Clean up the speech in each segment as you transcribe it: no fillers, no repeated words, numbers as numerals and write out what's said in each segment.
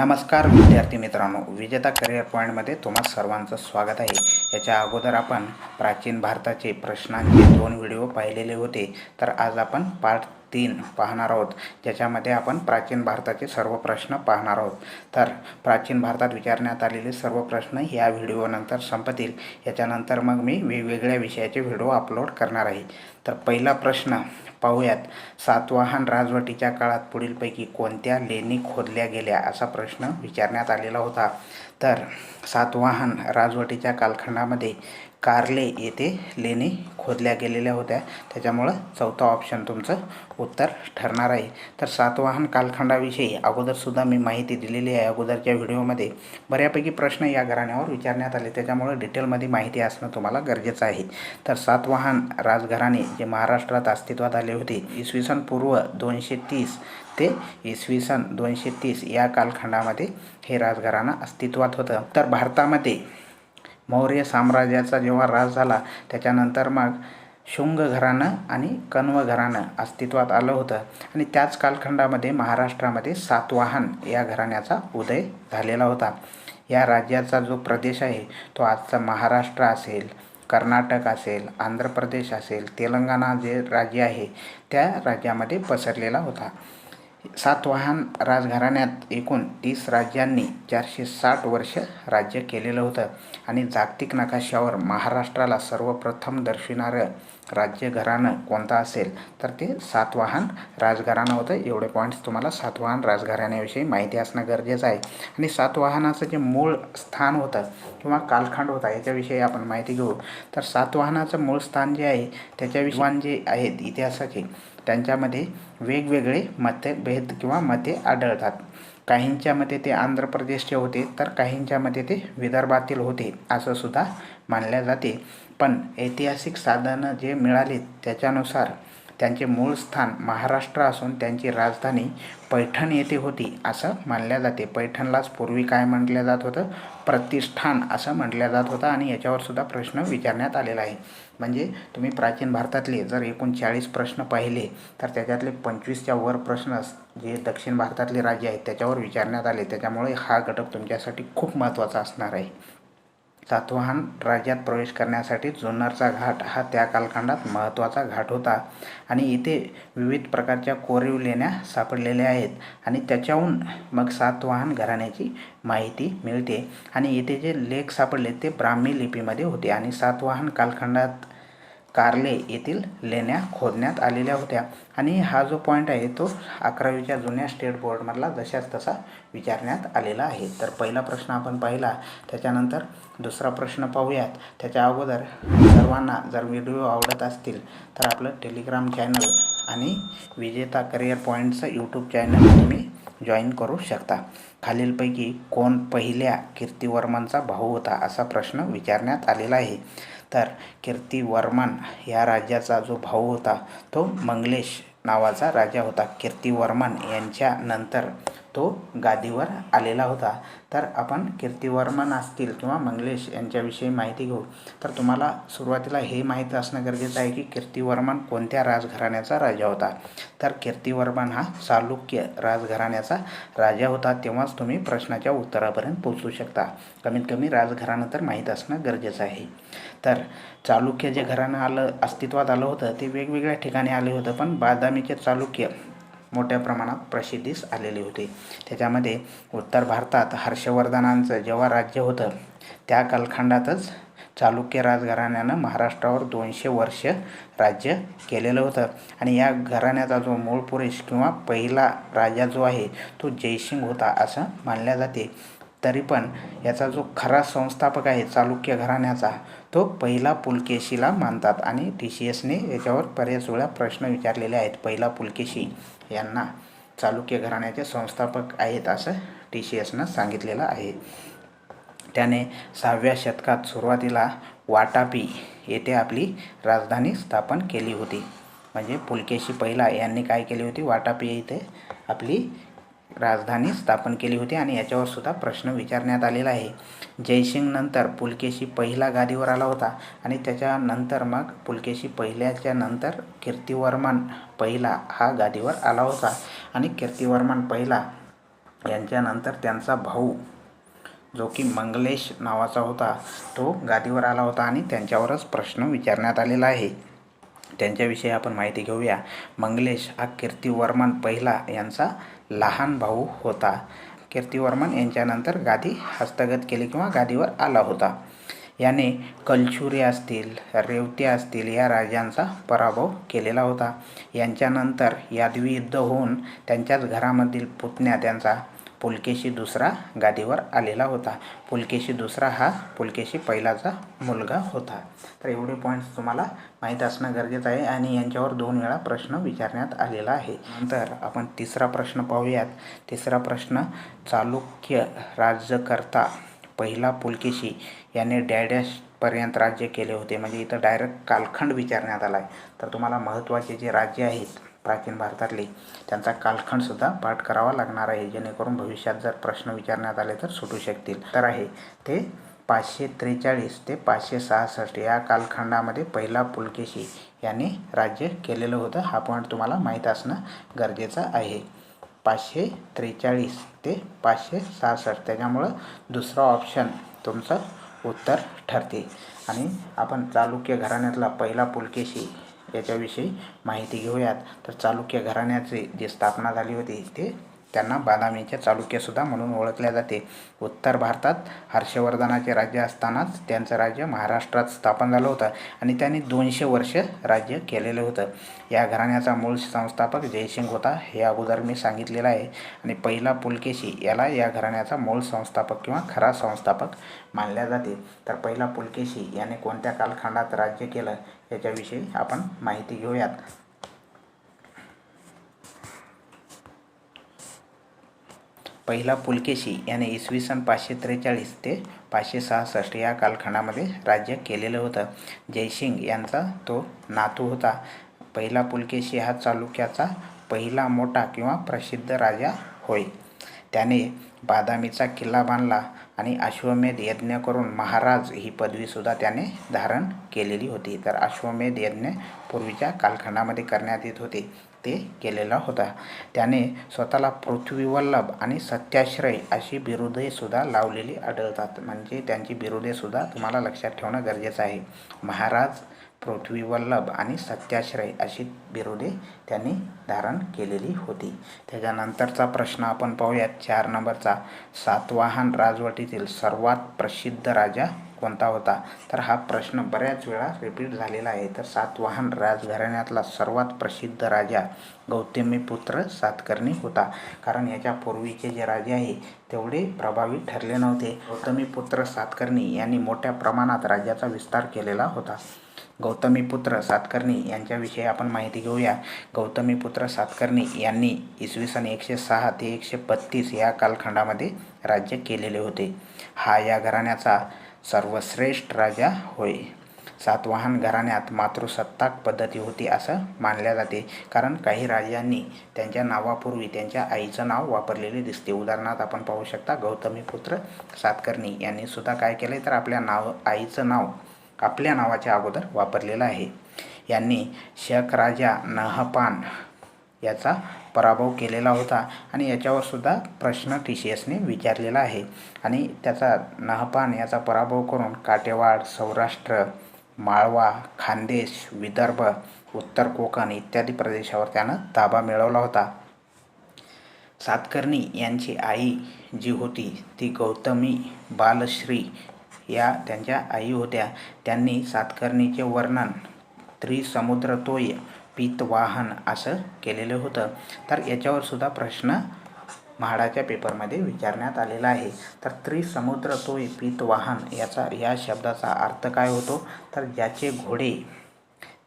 नमस्कार विद्यार्थी मित्रांनो, विजेता करिअर पॉईंटमध्ये तुम्हा सर्वांचं स्वागत आहे। याच्या अगोदर आपण प्राचीन भारताचे प्रश्नांचे 2 व्हिडिओ पाहिलेले होते, तर आज आपण पार्ट 3 पाहणार आहोत, ज्याच्यामध्ये आपण प्राचीन भारताचे सर्व प्रश्न पाहणार आहोत। तर प्राचीन भारतात विचारण्यात आलेले सर्व प्रश्न या व्हिडिओनंतर संपतील। याच्यानंतर मग मी वेगवेगळ्या विषयाचे व्हिडिओ अपलोड करणार आहे। तर पहिला प्रश्न पाहूयात। सातवाहन राजवटीच्या काळात पुढीलपैकी कोणत्या लेणी खोदल्या गेल्या, असा प्रश्न विचारण्यात आलेला होता। तर सातवाहन राजवटीच्या कालखंडामध्ये कार्ले येथे लेणी खोदल्या गेलेल्या होत्या, त्याच्यामुळं चौथा ऑप्शन तुमचं उत्तर ठरणार आहे। तर सातवाहन कालखंडाविषयी अगोदरसुद्धा मी माहिती दिलेली आहे। अगोदरच्या व्हिडिओमध्ये बऱ्यापैकी प्रश्न या घराण्यावर विचारण्यात आले, त्याच्यामुळे डिटेलमध्ये माहिती असणं तुम्हाला गरजेचं आहे। तर सातवाहन राजघराणे जे महाराष्ट्रात अस्तित्वात आले होते इसवी सन पूर्व 230 ते इसवी सन 230 या कालखंडामध्ये हे राजघराणं अस्तित्वात होतं। तर भारतामध्ये मौर्य साम्राज्याचा जेव्हा राज झाला, त्याच्यानंतर मग शुंग घराणं आणि कण्व घराणं अस्तित्वात आलं होतं आणि त्याच कालखंडामध्ये महाराष्ट्रामध्ये सातवाहन या घराण्याचा उदय झालेला होता। या राज्याचा जो प्रदेश आहे तो आजचा महाराष्ट्र असेल, कर्नाटक असेल, आंध्र प्रदेश असेल, तेलंगणा जे राज्य आहे त्या राज्यामध्ये पसरलेला होता। सातवाहन राजघराण्यात एकूण 30 राज्यांनी 460 वर्ष राज्य केलेलं होतं आणि जागतिक नकाशावर महाराष्ट्राला सर्वप्रथम दर्शविणारं राज्य घराणं कोणतं असेल तर ते सातवाहन राजघराणं होतं। एवढे पॉईंट्स तुम्हाला सातवाहन राजघराण्याविषयी माहिती असणं गरजेचं आहे। आणि सातवाहनाचं जे मूळ स्थान होतं किंवा कालखंड होता याच्याविषयी आपण माहिती घेऊ। तर सातवाहनाचं मूळ स्थान जे आहे त्याच्याविषयी जे आहेत इतिहासाचे त्यांच्यामध्ये वेगवेगळे मतभेद किंवा मते आढळतात। काहींच्या मते ते आंध्र प्रदेशचे होते, तर काहींच्या मते ते विदर्भातील होते असं सुद्धा मानले जाते। पण ऐतिहासिक साधनं जे मिळाले त्याच्यानुसार त्यांचे मूळ स्थान महाराष्ट्र असून त्यांची राजधानी पैठण येथे होती असं मानले जाते। पैठणलाच पूर्वी काय म्हटलं जात होतं, प्रतिष्ठान असं म्हटलं जात होतं आणि याच्यावर सुद्धा प्रश्न विचारण्यात आलेला आहे। म्हणजे तुम्ही प्राचीन भारतातले जर एकूण 40 प्रश्न पाहिले तर त्याच्यातले 25च्या वर प्रश्न जे दक्षिण भारतातले राज्य आहेत त्याच्यावर विचारण्यात आले, त्याच्यामुळे हा घटक तुमच्यासाठी खूप महत्त्वाचा असणार आहे। सातवाहन राज्यात प्रवेश करण्यासाठी जुन्नरचा घाट हा त्या कालखंडात महत्त्वाचा घाट होता आणि इथे विविध प्रकारच्या कोरीव लेण्या सापडलेल्या आहेत आणि त्याच्याहून मग सातवाहन घराण्याची माहिती मिळते आणि इथे जे लेख सापडले ते ब्राह्मी लिपीमध्ये होते आणि सातवाहन कालखंडात कार्ले येथील लेण्या खोदण्यात आलेल्या होत्या। आणि हा जो पॉईंट आहे तो 11वीच्या जुन्या स्टेट बोर्डमधला जशाच तसा विचारण्यात आलेला आहे। तर पहिला प्रश्न आपण पाहिला, त्याच्यानंतर दुसरा प्रश्न पाहूयात। त्याच्या अगोदर सर्वांना जर व्हिडिओ आवडत असतील तर आपलं टेलिग्राम चॅनल आणि विजेता करिअर पॉईंटचं यूट्यूब चॅनल तुम्ही जॉईन करू शकता। खालीलपैकी कोण पहिल्या कीर्तिवर्मनचा भाऊ होता, असा प्रश्न विचारण्यात आलेला आहे। तर कीर्तिवर्मन या राज्याचा जो भाऊ होता तो मंगलेश नावाचा राजा होता। कीर्तिवर्मन यांच्यानंतर तो गादीवर आलेला होता। तर आपण कीर्तिवर्मन असतील किंवा मंगलेश यांच्याविषयी माहिती घेऊ। तर तुम्हाला सुरुवातीला हे माहीत असणं गरजेचं आहे की कीर्तिवर्मन कोणत्या राजघराण्याचा राजा होता। तर कीर्तिवर्मन हा चालुक्य राजघराण्याचा राजा होता। तेव्हाच तुम्ही प्रश्नाच्या उत्तरापर्यंत पोहोचू शकता। कमीत कमी राजघराणं तर माहीत असणं गरजेचं आहे। तर चालुक्य जे घराणं अस्तित्वात आलं होतं ते वेगवेगळ्या ठिकाणी आले होतं, पण बादामीचे चालुक्य मोठ्या प्रमाणात प्रसिद्धीस आलेले होते। त्याच्यामध्ये उत्तर भारतात हर्षवर्धनांचं जेव्हा राज्य होतं त्या कालखंडातच चालुक्य राजघराण्यानं महाराष्ट्रावर 200 वर्ष राज्य केलेलं होतं आणि या घराण्याचा जो मूळ पुरुष किंवा पहिला राजा जो आहे तो जयसिंग होता असं मानले जाते। तरी पण याचा जो खरा संस्थापक आहे चालुक्य घराण्याचा तो पहिला पुलकेशीला मानतात आणि TCSने याच्यावर बऱ्याच वेळा प्रश्न विचारलेले आहेत। पहिला पुलकेशी यांना चालुक्य घराण्याचे संस्थापक आहेत असं TCSनं सांगितलेलं आहे। त्याने 6व्या शतकात सुरुवातीला वाटापी येथे आपली राजधानी स्थापन केली होती। म्हणजे पुलकेशी पहिला यांनी काय केली होती, वाटापी येथे आपली राजधानी स्थापन केली होती आणि याच्यावर सुद्धा प्रश्न विचारण्यात आलेला आहे। जयसिंग नंतर पुलकेशी पहिला गादीवर आला होता आणि त्याच्यानंतर मग पुलकेशी पहिल्याच्या नंतर कीर्तिवर्मन पहिला हा गादीवर आला होता आणि कीर्तिवर्मन पहिला यांच्यानंतर त्यांचा भाऊ जो की मंगलेश नावाचा होता तो गादीवर आला होता आणि त्यांच्यावरच प्रश्न विचारण्यात आलेला आहे. त्यांच्याविषयी आपण माहिती घेऊया. मंगलेश हा कीर्तिवर्मन पहिला यांचा लहान भाऊ होता. कीर्तिवर्मन यांच्यानंतर गादी हस्तगत केली किंवा गादीवर आला होता. याने कलचुरी असतील, रेवते असतील या राजांचा पराभव केलेला होता. यांच्यानंतर यादवी युद्ध होऊन त्यांच्याच घरामधील पुतण्या त्यांचा पुलकेशी दुसरा गादीवर आलेला होता. पुलकेशी दुसरा हा पुलकेशी पहिलाचा मुलगा होता. तर एवढे पॉईंट्स तुम्हाला माहीत असणं गरजेचं आहे आणि यांच्यावर 2 वेळा प्रश्न विचारण्यात आलेला आहे. नंतर आपण तिसरा प्रश्न पाहूयात. तिसरा प्रश्न, चालुक्य राज्यकर्ता पहिला पुलकेशी याने डॅडॅशपर्यंत राज्य केले होते. म्हणजे इथं डायरेक्ट कालखंड विचारण्यात आला आहे. तर तुम्हाला महत्त्वाचे जे राज्य आहेत प्राचीन भारतातले त्यांचा कालखंडसुद्धा पाठ करावा लागणार आहे, जेणेकरून भविष्यात जर प्रश्न विचारण्यात आले तर सुटू शकतील. तर आहे ते 543 ते 566 या कालखंडामध्ये पहिला पुलकेशी याने राज्य केलेलं होतं. हा पॉईंट तुम्हाला माहीत असणं गरजेचं आहे. 543 ते 566 त्याच्यामुळं दुसरा ऑप्शन तुमचं उत्तर ठरते. आणि आपण चालुक्य घराण्यातला पहिला पुलकेशी याच्याविषयी माहिती घेऊयात. तर चालुक्य घराण्याची जी स्थापना झाली होती ते त्यांना बादामीचे चालुक्यसुद्धा म्हणून ओळखले जाते. उत्तर भारतात हर्षवर्धनाचे राज्य असतानाच त्यांचं राज्य महाराष्ट्रात स्थापन झालं होतं आणि त्यांनी 200 वर्ष राज्य केलेलं होतं. या घराण्याचा मूळ संस्थापक जयसिंग होता, हे अगोदर मी सांगितलेलं आहे. आणि पहिला पुलकेशी याला या घराण्याचा मूळ संस्थापक किंवा खरा संस्थापक मानल्या जाते. तर पहिला पुलकेशी याने कोणत्या कालखंडात राज्य केलं याच्याविषयी आपण माहिती घेऊयात. पहिला पुलकेशी याने इसवी सन 543 ते 566 या कालखंडामध्ये राज्य केलेलं होतं. जयसिंग यांचा तो नातू होता. पहिला पुलकेशी हा चालुक्याचा पहिला मोठा किंवा प्रसिद्ध राजा होय. त्याने बादामीचा किल्ला बांधला आणि अश्वमेध यज्ञ करून महाराज ही पदवीसुद्धा त्याने धारण केलेली होती. तर अश्वमेध यज्ञ पूर्वीच्या कालखंडामध्ये करण्यात येत होते, ते केलेला होता. त्याने स्वतःला पृथ्वीवल्लभ आणि सत्याश्रय अशी बिरुदेसुद्धा लावलेली आढळतात. म्हणजे त्यांची बिरुदेसुद्धा तुम्हाला लक्षात ठेवणं गरजेचं आहे. महाराज, पृथ्वीवल्लभ आणि सत्याश्रय अशी बिरुदे त्यांनी धारण केलेली होती. त्याच्यानंतरचा प्रश्न आपण पाहूयात 4 नंबरचा. सातवाहन राजवटीतील सर्वात प्रसिद्ध राजा कोणता होता? तर हा प्रश्न बऱ्याच वेळा रिपीट झालेला आहे. तर सातवाहन राजघराण्यातला सर्वात प्रसिद्ध राजा गौतमीपुत्र सातकर्णी होता. कारण याच्या पूर्वीचे जे राजे आहे तेवढे प्रभावी ठरले नव्हते. गौतमीपुत्र सातकर्णी यांनी मोठ्या प्रमाणात राज्याचा विस्तार केलेला होता. गौतमीपुत्र सातकर्णी यांच्याविषयी आपण माहिती घेऊया. गौतमीपुत्र सातकर्णी यांनी इसवी सन 106 ते 132 या कालखंडामध्ये राज्य केलेले होते. हा या घराण्याचा सर्वश्रेष्ठ राजा होय. सातवाहन घराण्यात मातृसत्ताक पद्धती होती असं मानले जाते. कारण काही राजांनी त्यांच्या नावापूर्वी त्यांच्या आईचं नाव वापरलेले दिसते. उदाहरणार्थ आपण पाहू शकता गौतमीपुत्र सातकर्णी यांनी सुद्धा काय केले तर आईचं नाव आपल्या नावाच्या अगोदर वापरलेलं आहे. यांनी शक राजा नहपान याचा पराभव केलेला होता आणि याच्यावर सुद्धा प्रश्न TCSने विचारलेला आहे. आणि त्याचा नहपान याचा पराभव करून काटेवाड, सौराष्ट्र, माळवा, खानदेश, विदर्भ, उत्तर कोकण इत्यादी प्रदेशावर त्यानं ताबा मिळवला होता. सातकर्णी यांची आई जी होती ती गौतमी बालश्री या त्यांच्या आई होत्या. त्यांनी सातकर्णीचे वर्णन त्रिसमुद्रतोय पीतवाहन असं केलेलं होतं. तर याच्यावर सुद्धा प्रश्न म्हाडाच्या पेपरमध्ये विचारण्यात आलेला आहे. तर त्रिसमुद्रतोय पीतवाहन या शब्दाचा अर्थ काय होतो तर ज्याचे घोडे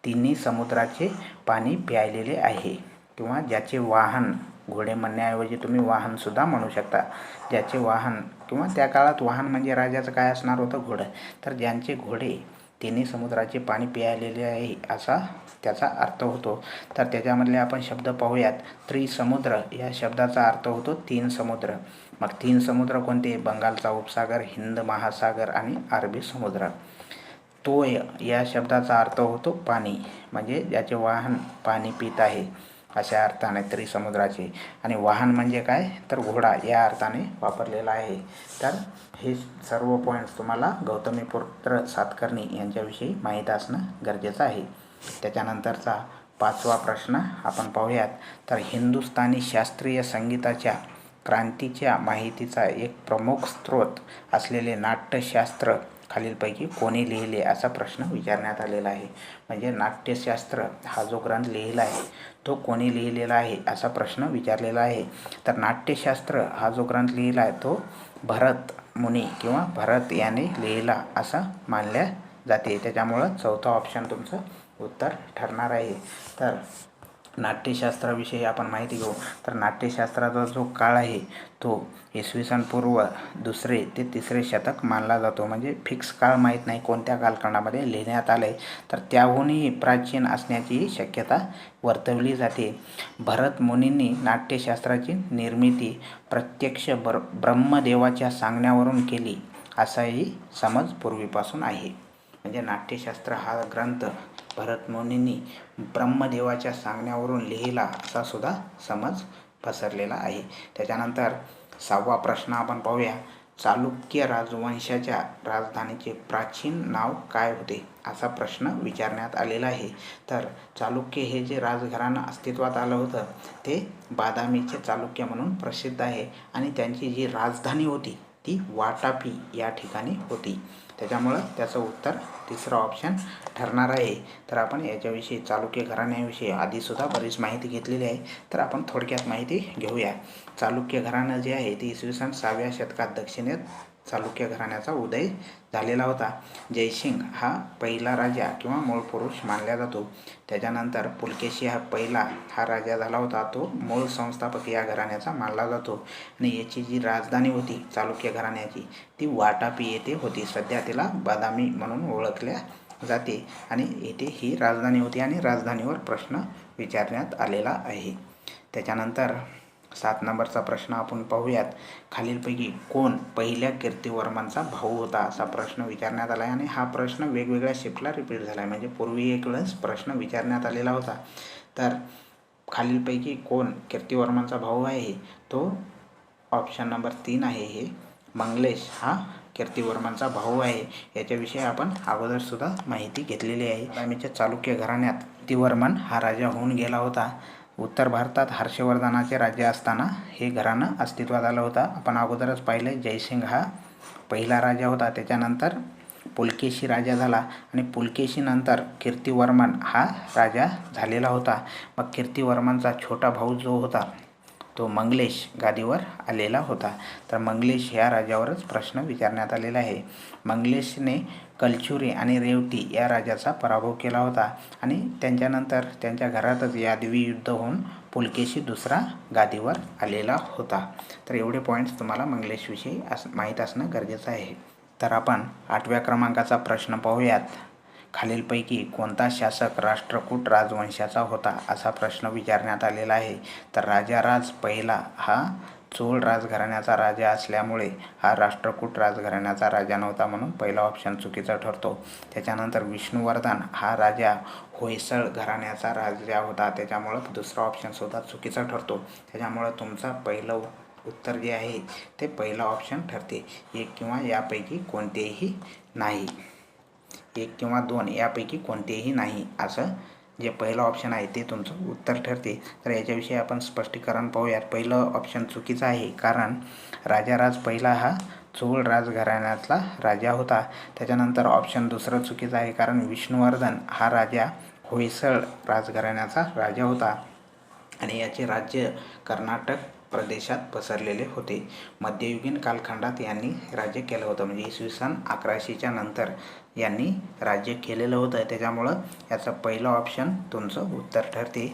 तिन्ही समुद्राचे पाणी प्यायलेले आहे किंवा ज्याचे वाहन, घोडे म्हणण्याऐवजी तुम्ही वाहनसुद्धा म्हणू शकता, ज्याचे वाहन किंवा त्या काळात वाहन म्हणजे राजाचं काय असणार होतं घोडं. तर ज्यांचे घोडे तिन्ही समुद्राचे पाणी प्यायलेले आहे असा त्याचा अर्थ होतो. तर त्याच्यामधले आपण शब्द पाहूयात. त्रिसमुद्र या शब्दाचा अर्थ होतो 3 समुद्र. मग 3 समुद्र कोणते? बंगालचा उपसागर, हिंद महासागर आणि अरबी समुद्र. तोय या शब्दाचा अर्थ होतो पाणी, म्हणजे ज्याचे वाहन पाणी पित आहे. अशा अर्थाने त्रिसमुद्राचे. आणि वाहन म्हणजे काय तर घोडा या अर्थाने वापरलेला आहे. तर हे सर्व पॉईंट्स तुम्हाला गौतमीपुत्र सातकर्णी यांच्याविषयी माहीत असणं गरजेचं आहे. त्याच्यानंतरचा 5वा प्रश्न आपण पाहूयात. तर हिंदुस्थानी शास्त्रीय संगीताच्या क्रांतीच्या माहितीचा एक प्रमुख स्रोत असलेले नाट्यशास्त्र खालीलपैकी कोणी लिहिले असा प्रश्न विचारण्यात आलेला आहे. म्हणजे नाट्यशास्त्र हा जो ग्रंथ लिहिला आहे तो कोणी लिहिलेला आहे असा प्रश्न विचारलेला आहे. तर नाट्यशास्त्र हा जो ग्रंथ लिहिला आहे तो भरत मुनी किंवा भरत याने लिहिला असं मानल्या जाते. त्याच्यामुळं चौथा ऑप्शन तुमचं उत्तर ठरणार आहे. तर नाट्यशास्त्राविषयी आपण माहिती घेऊ. तर नाट्यशास्त्राचा जो काळ आहे तो इसवी सन पूर्व 2 ते 3 शतक मानला जातो. म्हणजे फिक्स काळ माहीत नाही कोणत्या कालखंडामध्ये लिहिण्यात आलं आहे. तर त्याहूनही प्राचीन असण्याची शक्यता वर्तवली जाते. भरत मुनींनी नाट्यशास्त्राची निर्मिती प्रत्यक्ष ब्रह्मदेवाच्या सांगण्यावरून केली असाही समज पूर्वीपासून आहे. म्हणजे नाट्यशास्त्र हा ग्रंथ भरत मुनींनी ब्रह्मदेवाच्या सांगण्यावरून लिहिला असा सुद्धा समज पसरलेला आहे. त्याच्यानंतर 6वा प्रश्न आपण पाहूया. चालुक्य राजवंशाच्या राजधानीचे प्राचीन नाव काय होते असा प्रश्न विचारण्यात आलेला आहे. तर चालुक्य हे जे राजघराणं अस्तित्वात आलं होतं ते बादामीचे चालुक्य म्हणून प्रसिद्ध आहे. आणि त्यांची जी राजधानी होती ती वाटापी या ठिकाणी होती. त्याच्यामुळं त्याचं उत्तर 3रा ऑप्शन ठरणार आहे. तर आपण याच्याविषयी चालुक्य घराण्याविषयी आधीसुद्धा बरीच माहिती घेतलेली आहे. तर आपण थोडक्यात माहिती घेऊया. चालुक्य घराणं जे आहे ते इसवी सन 6व्या शतकात दक्षिणेत चालुक्य घराण्याचा उदय झालेला होता. जयसिंग हा पहिला राजा किंवा मूळ पुरुष मानला जातो. त्याच्यानंतर पुलकेशी हा राजा झाला होता. तो मूळ संस्थापक या घराण्याचा मानला जातो. आणि याची जी राजधानी होती चालुक्य घराण्याची ती वाटापी येथे होती. सध्या तिला बादामी म्हणून ओळखल्या जाते. आणि येथे ही राजधानी होती आणि राजधानीवर प्रश्न विचारण्यात आलेला आहे. त्याच्यानंतर 7 नंबरचा प्रश्न आपण पाहूयात. खालीलपैकी कोण पहिल्या कीर्तिवर्मनचा भाऊ होता असा प्रश्न विचारण्यात आला आहे. आणि हा प्रश्न वेगवेगळ्या शिफ्टला रिपीट झाला आहे. म्हणजे पूर्वी एक वेळेस प्रश्न विचारण्यात आलेला होता. तर खालीलपैकी कोण कीर्तिवर्मनचा भाऊ आहे तो ऑप्शन नंबर 3 आहे. हे मंगलेश हा कीर्तिवर्मनचा भाऊ आहे. याच्याविषयी आपण अगोदरसुद्धा माहिती घेतलेली आहे. बादामीच्या चालुक्य घराण्यात कीर्तिवर्मन हा राजा होऊन गेला होता. उत्तर भारतात हर्षवर्धनाचे राज्य असताना हे घराणं अस्तित्वात आलं होतं. आपण अगोदरच पाहिलं जयसिंग हा पहिला राजा होता. त्याच्यानंतर पुलकेशी राजा झाला आणि पुलकेशीनंतर कीर्तिवर्मन हा राजा झालेला होता. मग कीर्तिवर्मनचा छोटा भाऊ जो होता तो मंगलेश गादीवर आलेला होता. तर मंगलेश ह्या राजावरच प्रश्न विचारण्यात आलेला आहे. मंगलेशने कलचुरी आणि रेवती या राजाचा पराभव केला होता. आणि त्यांच्यानंतर त्यांच्या घरातच यादवी युद्ध होऊन पुलकेशी दुसरा गादीवर आलेला होता. तर एवढे पॉईंट्स तुम्हाला मंगलेशविषयी माहीत असणं गरजेचं आहे. तर आपण 8व्या क्रमांकाचा प्रश्न पाहूयात. खालीलपैकी कोणता शासक राष्ट्रकूट राजवंशाचा होता असा प्रश्न विचारण्यात आलेला आहे. तर राजाराज पहिला हा चोळ राजघराण्याचा राजा असल्यामुळे हा राष्ट्रकूट राजघराण्याचा राजा नव्हता, म्हणून पहिला ऑप्शन चुकीचा ठरतो. त्याच्यानंतर विष्णुवर्धन हा राजा होयसळ घराण्याचा राजा होता, त्याच्यामुळं दुसरा ऑप्शनसुद्धा चुकीचा ठरतो. त्याच्यामुळं तुमचा पहिलं उत्तर जे आहे ते पहिला ऑप्शन ठरते. 1 किंवा यापैकी कोणतेही नाही. 1 किंवा 2 यापैकी कोणतेही नाही असं जे पहिलं ऑप्शन आहे ते तुमचं उत्तर ठरते. तर याच्याविषयी आपण स्पष्टीकरण पाहूयात. पहिलं ऑप्शन चुकीचं आहे, कारण राजाराज पहिला हा चोळ राजघराण्यातला राजा होता. त्याच्यानंतर ऑप्शन दुसरं चुकीचं आहे, कारण विष्णुवर्धन हा राजा होयसळ राजघराण्याचा राजा होता आणि याचे राज्य कर्नाटक प्रदेशात पसरलेले होते. मध्ययुगीन कालखंडात यांनी राज्य केलं होतं, म्हणजे इसवी सन 1100च्या नंतर यांनी राज्य केलेलं होतं. त्याच्यामुळं याचं पहिलं ऑप्शन तुमचं उत्तर ठरते.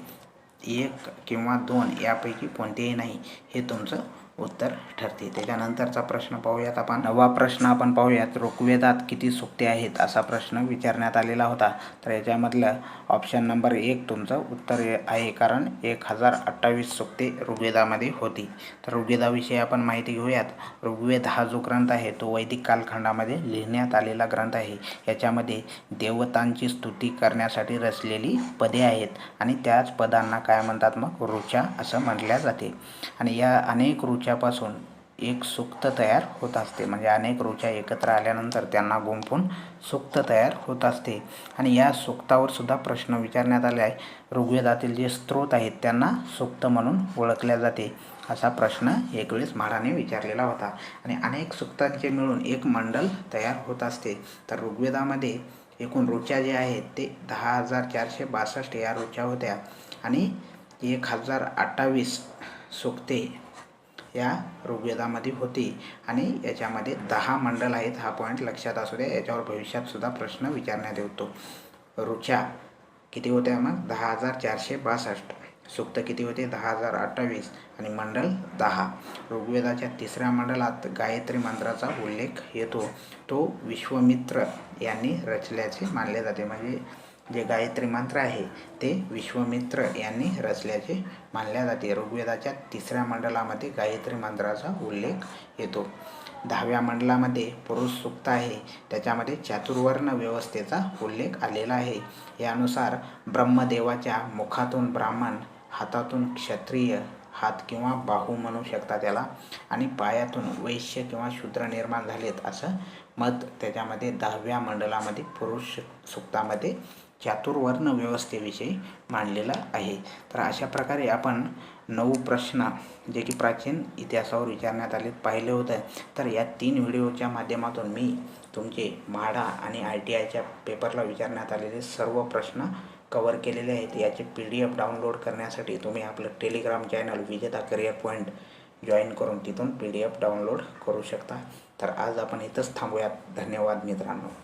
1 किंवा 2 यापैकी कोणतेही नाही हे तुमचं उत्तर ठरते. त्याच्यानंतरचा प्रश्न पाहूयात आपण. 9वा प्रश्न आपण पाहूयात. ऋग्वेदात किती सूक्ते आहेत असा प्रश्न विचारण्यात आलेला होता. तर याच्यामधलं ऑप्शन नंबर 1 तुमचं उत्तर आहे, कारण 1028 सूक्ते ऋग्वेदामध्ये होती. तर ऋग्वेदाविषयी आपण माहिती घेऊयात. ऋग्वेद हा जो ग्रंथ आहे तो वैदिक कालखंडामध्ये लिहिण्यात आलेला ग्रंथ आहे. याच्यामध्ये देवतांची स्तुती करण्यासाठी रचलेली पदे आहेत आणि त्याच पदांना काय म्हणतात, मग ऋचा असं म्हटल्या जाते. आणि या अनेक ऋचापासून एक सूक्त तयार होत असते. म्हणजे अनेक ऋचा एकत्र आल्यानंतर त्यांना गुंफून सूक्त तयार होत असते. आणि या सूक्तावर सुद्धा प्रश्न विचारण्यात आले आहे. ऋग्वेदातील जे स्त्रोत आहेत त्यांना सूक्त म्हणून ओळखल्या जाते असा प्रश्न एक वेळेस म्हाडाने विचारलेला होता. आणि अनेक सूक्तांचे मिळून एक मंडल तयार होत असते. तर ऋग्वेदामध्ये एकूण ऋचा जे आहेत ते 10,462 या ऋचा होत्या आणि 1028 सूक्ते या ऋग्वेदामध्ये होती. आणि याच्यामध्ये 10 मंडल आहेत. हा पॉईंट लक्षात असू द्या, याच्यावर भविष्यात सुद्धा प्रश्न विचारण्यात येतो. ऋचा किती होत्या मग 10,462, सूक्त किती होते 10,028 आणि मंडल 10. ऋग्वेदाच्या 3ऱ्या मंडलात गायत्री मंत्राचा उल्लेख येतो. तो विश्वामित्र यांनी रचल्याचे मानले जाते. म्हणजे जे गायत्री मंत्र आहे ते विश्वामित्र यांनी रचल्याचे मानले जाते. ऋग्वेदाच्या 3ऱ्या मंडलामध्ये गायत्री मंत्राचा उल्लेख येतो. 10व्या मंडलामध्ये पुरुष सूक्त आहे. त्याच्यामध्ये चातुर्वर्ण व्यवस्थेचा उल्लेख आलेला आहे. यानुसार ब्रह्मदेवाच्या मुखातून ब्राह्मण, हातातून क्षत्रिय, हात किंवा बाहू म्हणू शकता त्याला, आणि पायातून वैश्य किंवा शूद्र निर्माण झालेत असं मत त्याच्यामध्ये 10व्या मंडलामध्ये पुरुष सूक्तामध्ये चातुर्वर्ण व्यवस्थेविषयी मांडलेला आहे. तर अशा प्रकारे आपण 9 प्रश्न जे की प्राचीन इतिहासावर विचारण्यात आले पाहिले होतं. तर या 3 व्हिडिओच्या माध्यमातून मी तुमचे म्हाडा आणि ITIच्या पेपरला विचारण्यात आलेले सर्व प्रश्न कवर केलेले आहेत. याचे PDF डाउनलोड करण्यासाठी तुम्ही आपलं टेलिग्राम चॅनल विजेता करिअर पॉईंट जॉईन करून तिथून PDF डाउनलोड करू शकता. तर आज आपण इथंच थांबूयात. धन्यवाद मित्रांनो.